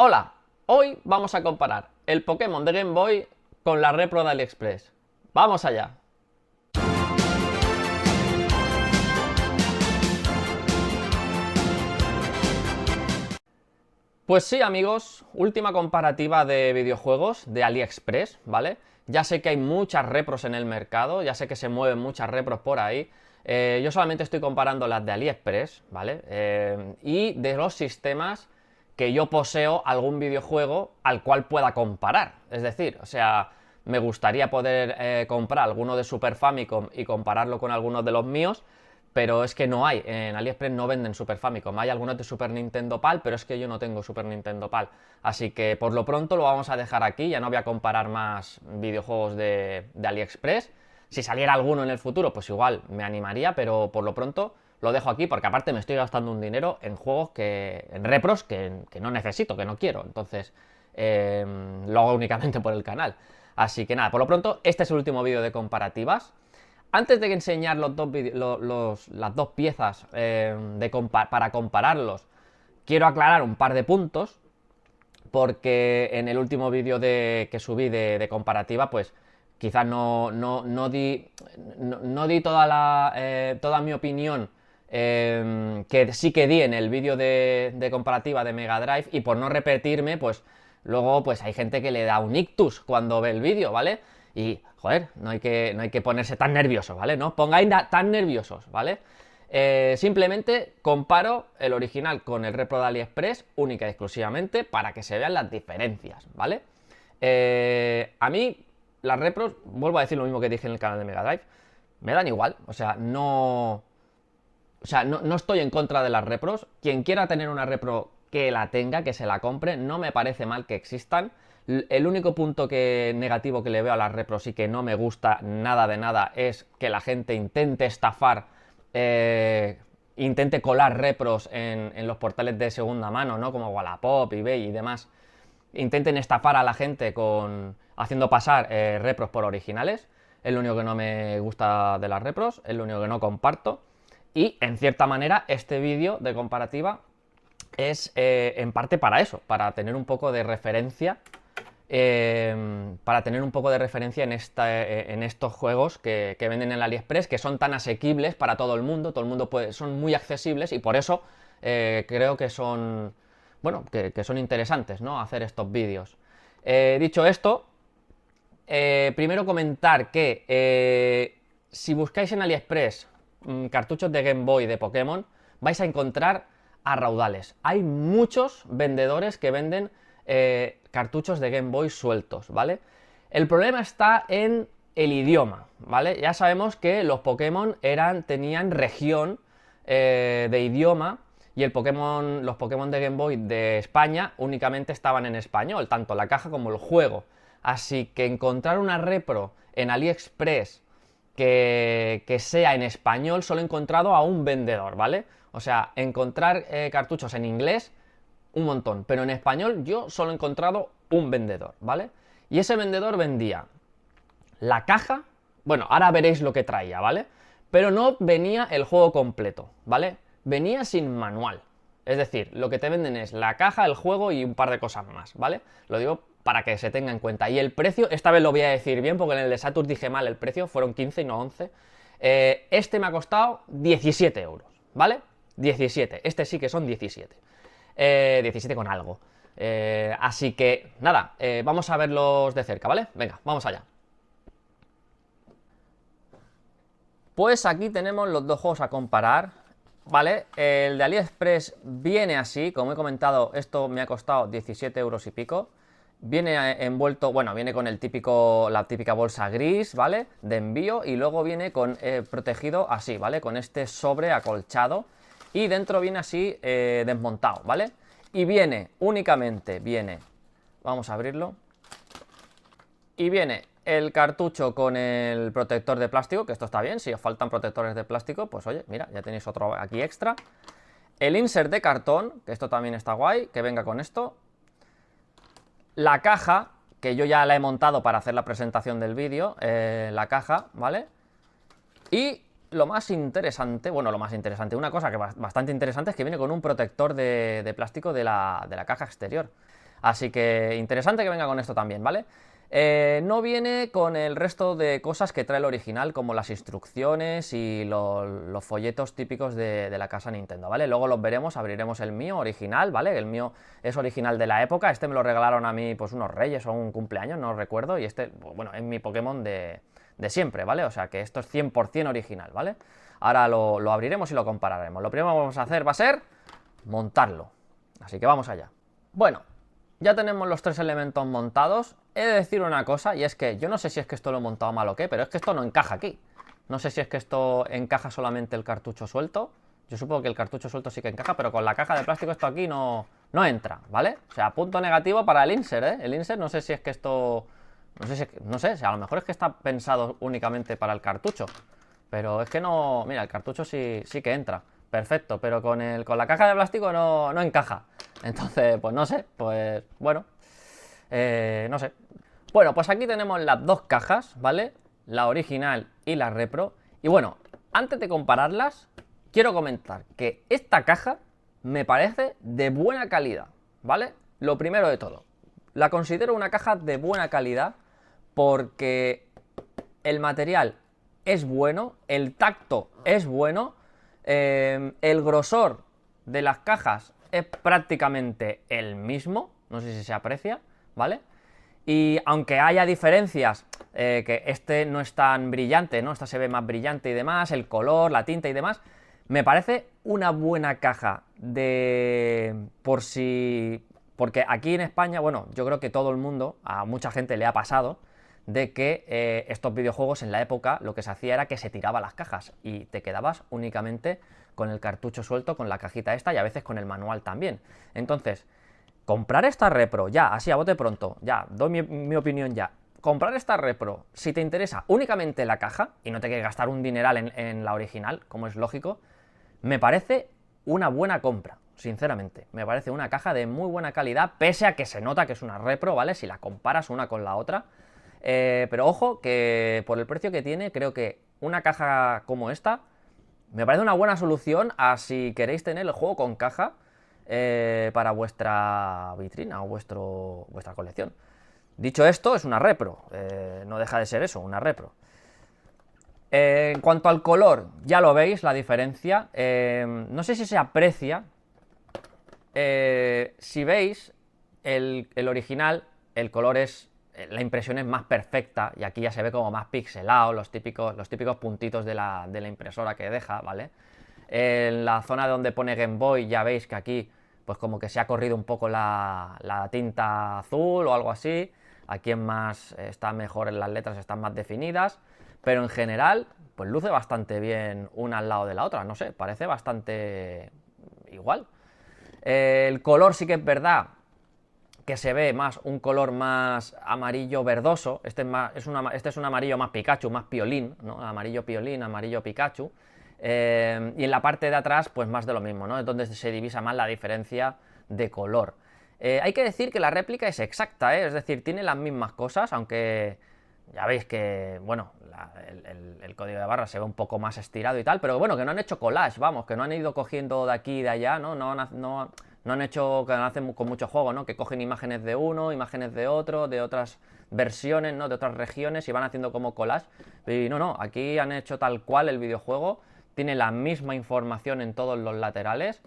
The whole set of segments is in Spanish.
Hola, hoy vamos a comparar el Pokémon de Game Boy con la repro de AliExpress. ¡Vamos allá! Pues sí, amigos, última comparativa de videojuegos de AliExpress, ¿vale? Ya sé que hay muchas repros en el mercado, ya sé que se mueven muchas repros por ahí. Yo solamente estoy comparando las de AliExpress, ¿vale? Y de los sistemas que yo poseo algún videojuego al cual pueda comparar. Es decir, o sea, me gustaría poder comprar alguno de Super Famicom y compararlo con algunos de los míos, pero es que no hay, en AliExpress no venden Super Famicom, hay algunos de Super Nintendo PAL, pero es que yo no tengo Super Nintendo PAL, así que por lo pronto lo vamos a dejar aquí, ya no voy a comparar más videojuegos de AliExpress. Si saliera alguno en el futuro, pues igual me animaría, pero por lo pronto lo dejo aquí, porque aparte me estoy gastando un dinero en juegos en repros que no necesito, que no quiero, entonces lo hago únicamente por el canal. Así que nada, por lo pronto este es el último vídeo de comparativas. Antes de enseñar las dos piezas para compararlos, quiero aclarar un par de puntos, porque en el último vídeo que subí de comparativa, pues quizás no di toda mi opinión que sí que di en el vídeo de comparativa de Mega Drive, y por no repetirme, pues luego pues hay gente que le da un ictus cuando ve el vídeo, ¿vale? Y, joder, no hay que ponerse tan nerviosos, ¿vale? No os pongáis tan nerviosos, ¿vale? Simplemente comparo el original con el repro de AliExpress única y exclusivamente para que se vean las diferencias, ¿vale? A mí las repros, vuelvo a decir lo mismo que dije en el canal de Mega Drive, me dan igual, o sea, no estoy en contra de las repros. Quien quiera tener una repro, que la tenga, que se la compre, no me parece mal que existan. El único punto negativo que le veo a las repros y que no me gusta nada de nada es que la gente intente estafar, intente colar repros en los portales de segunda mano, ¿no? Como Wallapop, eBay y demás. Intenten estafar a la gente haciendo pasar repros por originales. Es lo único que no me gusta de las repros, es lo único que no comparto. Y en cierta manera este vídeo de comparativa es en parte para eso, para tener un poco de referencia, en estos juegos que venden en el AliExpress, que son tan asequibles para todo el mundo son muy accesibles, y por eso creo que son, bueno, que son interesantes, ¿no? Hacer estos vídeos. Dicho esto, primero comentar que si buscáis en AliExpress cartuchos de Game Boy de Pokémon, vais a encontrar a raudales. Hay muchos vendedores que venden cartuchos de Game Boy sueltos, ¿vale? El problema está en el idioma, ¿vale? Ya sabemos que los Pokémon tenían región de idioma, y los Pokémon de Game Boy de España únicamente estaban en español, tanto la caja como el juego. Así que encontrar una repro en AliExpress que sea en español, solo he encontrado a un vendedor, ¿vale? O sea, encontrar cartuchos en inglés, un montón, pero en español yo solo he encontrado un vendedor, ¿vale? Y ese vendedor vendía la caja, bueno, ahora veréis lo que traía, ¿vale? Pero no venía el juego completo, ¿vale? Venía sin manual. Es decir, lo que te venden es la caja, el juego y un par de cosas más, ¿vale? Lo digo para que se tenga en cuenta. Y el precio, esta vez lo voy a decir bien, porque en el de Saturn dije mal el precio, fueron 15 y no 11. Este me ha costado 17 euros, ¿vale? 17, este sí que son 17. 17 con algo. Así que, nada, vamos a verlos de cerca, ¿vale? Venga, vamos allá. Pues aquí tenemos los dos juegos a comparar, ¿vale? El de AliExpress viene así, como he comentado, esto me ha costado 17 euros y pico. Viene envuelto, bueno, viene con la típica bolsa gris, ¿vale? De envío, y luego viene protegido así, ¿vale? Con este sobre acolchado, y dentro viene así desmontado, ¿vale? Y vamos a abrirlo, y viene el cartucho con el protector de plástico, que esto está bien. Si os faltan protectores de plástico, pues oye, mira, ya tenéis otro aquí extra. El insert de cartón, que esto también está guay, que venga con esto. La caja, que yo ya la he montado para hacer la presentación del vídeo, la caja, ¿vale? Y lo más interesante, una cosa que bastante interesante, es que viene con un protector de plástico de la caja exterior. Así que interesante que venga con esto también, ¿vale? No viene con el resto de cosas que trae el original, como las instrucciones y los folletos típicos de la casa Nintendo, ¿vale? Luego los veremos, abriremos el mío original, ¿vale? El mío es original de la época, este me lo regalaron a mí, pues unos reyes o un cumpleaños, no recuerdo, y este, bueno, es mi Pokémon de siempre, ¿vale? O sea que esto es 100% original, ¿vale? Ahora lo abriremos y lo compararemos. Lo primero que vamos a hacer va a ser montarlo, así que vamos allá. Bueno, ya tenemos los tres elementos montados. He de decir una cosa, y es que yo no sé si es que esto lo he montado mal o qué, pero es que esto no encaja aquí. No sé si es que esto encaja solamente el cartucho suelto. Yo supongo que el cartucho suelto sí que encaja, pero con la caja de plástico esto aquí no entra, ¿vale? O sea, punto negativo para el insert, ¿eh? El insert no sé si es que esto... No sé, o sea, a lo mejor es que está pensado únicamente para el cartucho. Pero es que no... Mira, el cartucho sí que entra. Perfecto, pero con la caja de plástico no encaja. Entonces, pues no sé, pues bueno, no sé. Bueno, pues aquí tenemos las dos cajas, ¿vale? La original y la repro. Y bueno, antes de compararlas, quiero comentar que esta caja me parece de buena calidad, ¿vale? Lo primero de todo, la considero una caja de buena calidad porque el material es bueno, el tacto es bueno, el grosor de las cajas es prácticamente el mismo, no sé si se aprecia, ¿vale? Y aunque haya diferencias, que este no es tan brillante, ¿no? Esta se ve más brillante y demás, el color, la tinta y demás, me parece una buena caja de... por si... Porque aquí en España, bueno, yo creo que todo el mundo, a mucha gente le ha pasado, de que estos videojuegos en la época lo que se hacía era que se tiraba las cajas y te quedabas únicamente con el cartucho suelto, con la cajita esta y a veces con el manual también. Entonces, comprar esta repro, ya, así a bote pronto, ya, doy mi opinión ya. Comprar esta repro, si te interesa únicamente la caja y no te quieres gastar un dineral en la original, como es lógico, me parece una buena compra, sinceramente. Me parece una caja de muy buena calidad, pese a que se nota que es una repro, ¿vale? Si la comparas una con la otra. Pero ojo, que por el precio que tiene, creo que una caja como esta me parece una buena solución a si queréis tener el juego con caja para vuestra vitrina o vuestra colección. Dicho esto, es una repro, no deja de ser eso, una repro. En cuanto al color, ya lo veis, la diferencia. No sé si se aprecia. Si veis, el original, el color es... La impresión es más perfecta y aquí ya se ve como más pixelado, los típicos puntitos de la impresora que deja, ¿vale? En la zona donde pone Game Boy ya veis que aquí pues como que se ha corrido un poco la tinta azul o algo así. Aquí está mejor, las letras están más definidas, pero en general pues luce bastante bien una al lado de la otra, no sé, parece bastante igual. El color sí que es verdad que se ve más un color más amarillo verdoso. Este es un amarillo más Pikachu, más piolín, ¿no? Amarillo piolín, amarillo Pikachu. Y en la parte de atrás, pues más de lo mismo, ¿no? Es donde se divisa más la diferencia de color. Hay que decir que la réplica es exacta, ¿eh? Es decir, tiene las mismas cosas, aunque ya veis que, bueno, el código de barras se ve un poco más estirado y tal, pero bueno, que no han hecho collage, vamos, que no han ido cogiendo de aquí y de allá, ¿no? No han hecho, que hacen con mucho juego, ¿no? Que cogen imágenes de uno, imágenes de otro, de otras versiones, ¿no? De otras regiones y van haciendo como collage. Y no, aquí han hecho tal cual el videojuego, tiene la misma información en todos los laterales,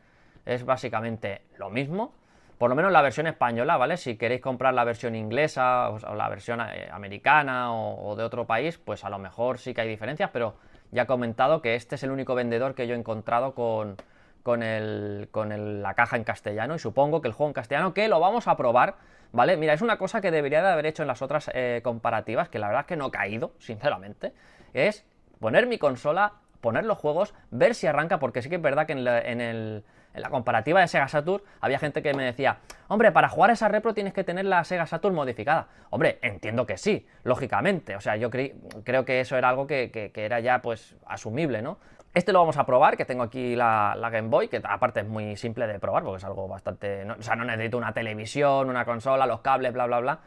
es básicamente lo mismo. Por lo menos la versión española, ¿vale? Si queréis comprar la versión inglesa o la versión americana o de otro país, pues a lo mejor sí que hay diferencias, pero ya he comentado que este es el único vendedor que yo he encontrado con la caja en castellano, y supongo que el juego en castellano, que lo vamos a probar, ¿vale? Mira, es una cosa que debería de haber hecho en las otras comparativas, que la verdad es que no he caído, sinceramente, es poner mi consola, poner los juegos, ver si arranca, porque sí que es verdad que en la comparativa de Sega Saturn había gente que me decía, hombre, para jugar esa repro tienes que tener la Sega Saturn modificada. Hombre, entiendo que sí, lógicamente, o sea, yo creo que eso era algo que era ya, pues, asumible, ¿no? Este lo vamos a probar, que tengo aquí la Game Boy, que aparte es muy simple de probar, porque es algo bastante... o sea, no necesito una televisión, una consola, los cables, bla, bla, bla.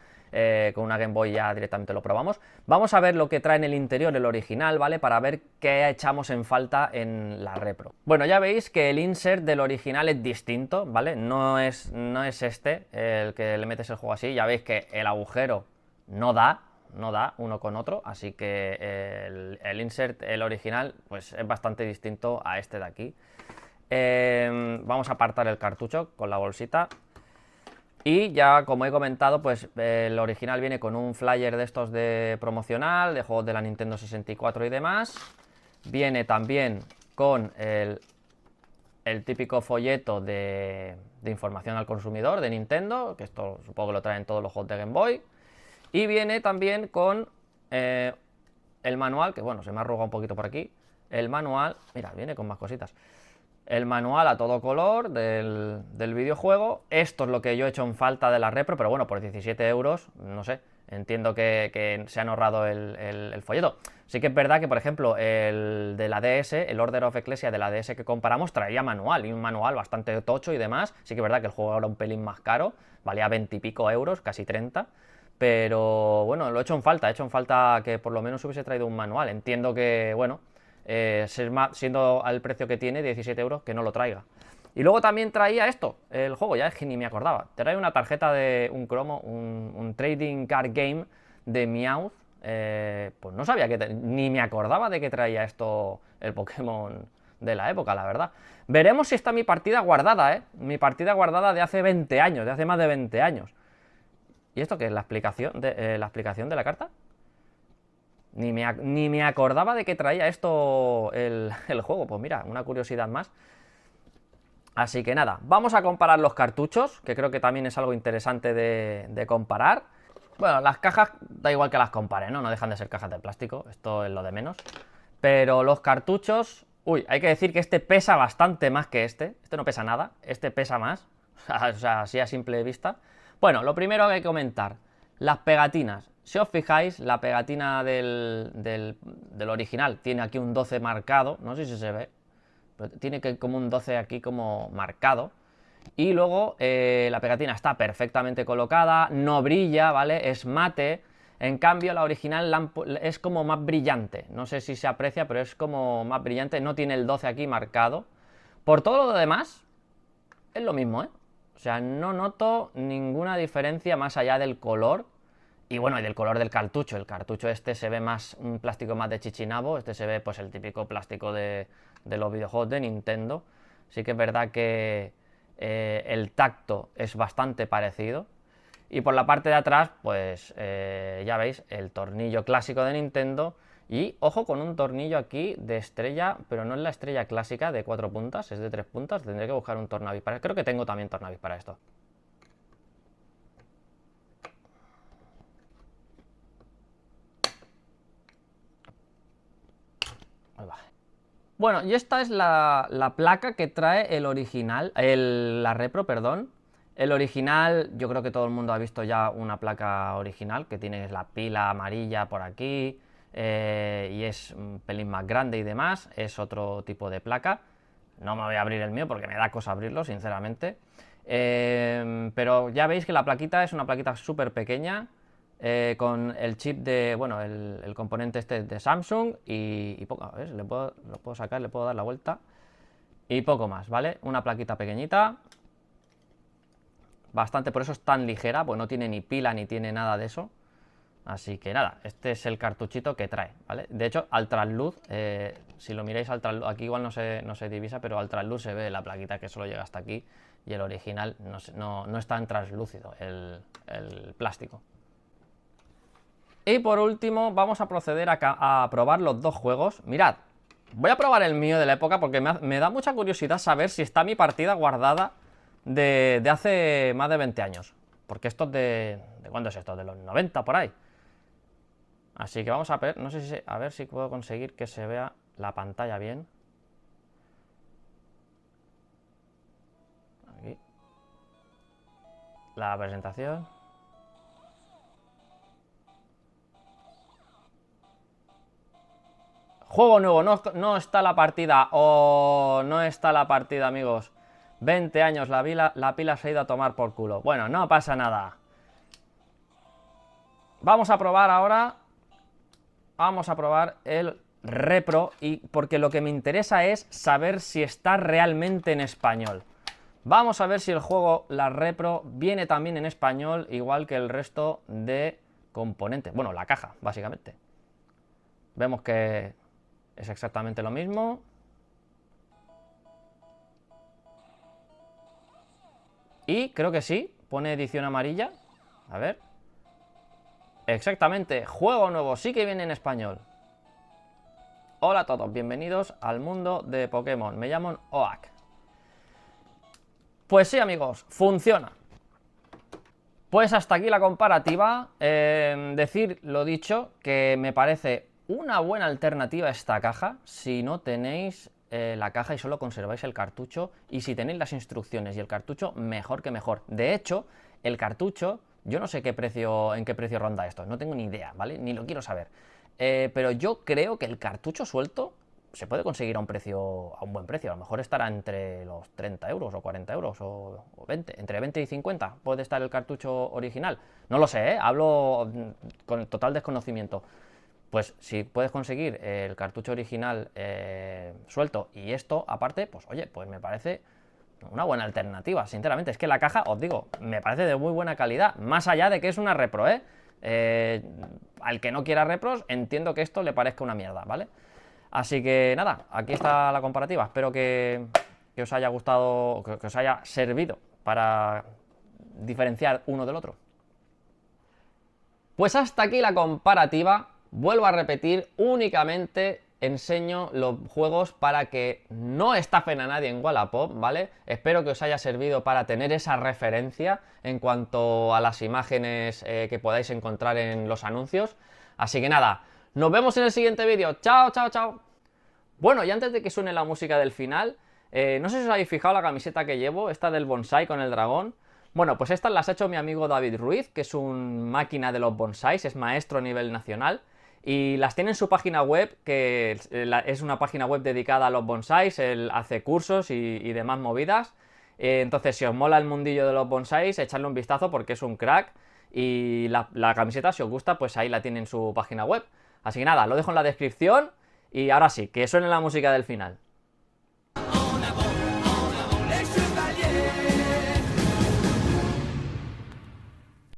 Con una Game Boy ya directamente lo probamos. Vamos a ver lo que trae en el interior el original, ¿vale? Para ver qué echamos en falta en la repro. Bueno, ya veis que el insert del original es distinto, ¿vale? No es este, el que le metes el juego así. Ya veis que el agujero no da uno con otro, así que el insert, el original, pues es bastante distinto a este de aquí. Vamos a apartar el cartucho con la bolsita. Y ya, como he comentado, pues el original viene con un flyer de estos de promocional, de juegos de la Nintendo 64 y demás. Viene también con el típico folleto de información al consumidor de Nintendo, que esto supongo que lo traen todos los juegos de Game Boy. Y viene también con el manual, que bueno, se me ha arrugado un poquito por aquí. El manual, mira, viene con más cositas. El manual a todo color del videojuego. Esto es lo que yo he hecho en falta de la repro, pero bueno, por 17 euros, no sé, entiendo que se han ahorrado el folleto. Sí que es verdad que, por ejemplo, el de la DS, el Order of Ecclesia de la DS que comparamos, traía manual, y un manual bastante tocho y demás. Sí que es verdad que el juego era un pelín más caro, valía 20 y pico euros, casi 30. Pero bueno, lo he hecho en falta que por lo menos hubiese traído un manual. Entiendo que, bueno, siendo al precio que tiene, 17 euros, que no lo traiga. Y luego también traía esto, el juego, ya es que ni me acordaba. Trae una tarjeta de un cromo, un Trading Card Game de Meowth. Pues no sabía ni me acordaba de que traía esto el Pokémon de la época, la verdad. Veremos si está mi partida guardada, ¿eh? Mi partida guardada de hace 20 años, de hace más de 20 años. ¿Y esto qué es? ¿La explicación de la carta? Ni me acordaba de que traía esto el juego. Pues mira, una curiosidad más. Así que nada, vamos a comparar los cartuchos, que creo que también es algo interesante de comparar. Bueno, las cajas da igual que las compare, ¿no? No dejan de ser cajas de plástico, esto es lo de menos. Pero los cartuchos... Uy, hay que decir que este pesa bastante más que este. Este no pesa nada, este pesa más. O sea, así a simple vista. Bueno, lo primero que hay que comentar, las pegatinas. Si os fijáis, la pegatina del original tiene aquí un 12 marcado, no sé si se ve, pero tiene como un 12 aquí como marcado. Y luego la pegatina está perfectamente colocada, no brilla, ¿vale? Es mate. En cambio, la original es como más brillante. No sé si se aprecia, pero es como más brillante. No tiene el 12 aquí marcado. Por todo lo demás, es lo mismo, ¿eh? O sea, no noto ninguna diferencia más allá del color. Y bueno, y del color del cartucho. El cartucho este se ve más un plástico más de chichinabo. Este se ve pues el típico plástico de los videojuegos de Nintendo. Sí que es verdad que el tacto es bastante parecido. Y por la parte de atrás, pues ya veis, el tornillo clásico de Nintendo. Y ojo con un tornillo aquí de estrella, pero no es la estrella clásica de 4 puntas, es de 3 puntas. Tendré que buscar un tornavis para... Creo que tengo también tornavis para esto. Ahí va. Bueno, y esta es la placa que trae el original, la repro, perdón. El original, yo creo que todo el mundo ha visto ya una placa original, que tiene la pila amarilla por aquí, y es un pelín más grande y demás, es otro tipo de placa. No me voy a abrir el mío porque me da cosa abrirlo, sinceramente. Pero ya veis que la plaquita es una plaquita súper pequeña, con el chip de, bueno, el componente este de Samsung y poco, ¿ves? Lo puedo sacar, le puedo dar la vuelta y poco más, ¿vale? Una plaquita pequeñita, bastante, por eso es tan ligera, pues no tiene ni pila ni tiene nada de eso. Así que nada, este es el cartuchito que trae, ¿vale? De hecho, al trasluz, si lo miráis al trasluz, aquí igual no se divisa, pero al trasluz se ve la plaquita que solo llega hasta aquí y el original no es tan translúcido, el plástico. Y por último, vamos a proceder a probar los dos juegos. Mirad, voy a probar el mío de la época porque me da mucha curiosidad saber si está mi partida guardada de hace más de 20 años. Porque esto es ¿de cuándo es esto? De los 90 por ahí. Así que vamos a ver, no sé si, a ver si puedo conseguir que se vea la pantalla bien. Aquí. La presentación. Juego nuevo, no está la partida. Oh, no está la partida, amigos. 20 años, la pila se ha ido a tomar por culo. Bueno, no pasa nada. Vamos a probar ahora. Vamos a probar el Repro, porque lo que me interesa es saber si está realmente en español. Vamos a ver si el juego, la Repro, viene también en español, igual que el resto de componentes. Bueno, la caja, básicamente. Vemos que es exactamente lo mismo. Y creo que sí, pone edición amarilla. A ver. Exactamente, juego nuevo, sí que viene en español. Hola a todos, bienvenidos al mundo de Pokémon. Me llamo Oak. Pues sí, amigos, funciona. Pues hasta aquí la comparativa. Decir lo dicho, que me parece una buena alternativa a esta caja si no tenéis la caja y solo conserváis el cartucho, y si tenéis las instrucciones y el cartucho, mejor que mejor. De hecho, el cartucho, yo no sé en qué precio ronda esto, no tengo ni idea, ¿vale? Ni lo quiero saber. Pero yo creo que el cartucho suelto se puede conseguir a un buen precio. A lo mejor estará entre los 30 euros o 40 euros o 20, entre 20 y 50 puede estar el cartucho original. No lo sé, hablo con total desconocimiento. Pues si puedes conseguir el cartucho original suelto y esto aparte, pues oye, pues me parece una buena alternativa, sinceramente. Es que la caja, os digo, me parece de muy buena calidad, más allá de que es una repro, al que no quiera repros, entiendo que esto le parezca una mierda, ¿vale? Así que nada, aquí está la comparativa. Espero que os haya gustado, que os haya servido para diferenciar uno del otro. Pues hasta aquí la comparativa. Vuelvo a repetir, únicamente enseño los juegos para que no estafen a nadie en Wallapop, ¿vale? Espero que os haya servido para tener esa referencia en cuanto a las imágenes que podáis encontrar en los anuncios. Así que nada, nos vemos en el siguiente vídeo. ¡Chao, chao, chao! Bueno, y antes de que suene la música del final, no sé si os habéis fijado la camiseta que llevo, esta del bonsai con el dragón. Bueno, pues estas las ha hecho mi amigo David Ruiz, que es un máquina de los bonsais, es maestro a nivel nacional. Y las tiene en su página web, que es una página web dedicada a los bonsais, él hace cursos y demás movidas. Entonces, si os mola el mundillo de los bonsais, echadle un vistazo porque es un crack. Y la camiseta, si os gusta, pues ahí la tiene en su página web. Así que nada, lo dejo en la descripción y ahora sí, que suene la música del final.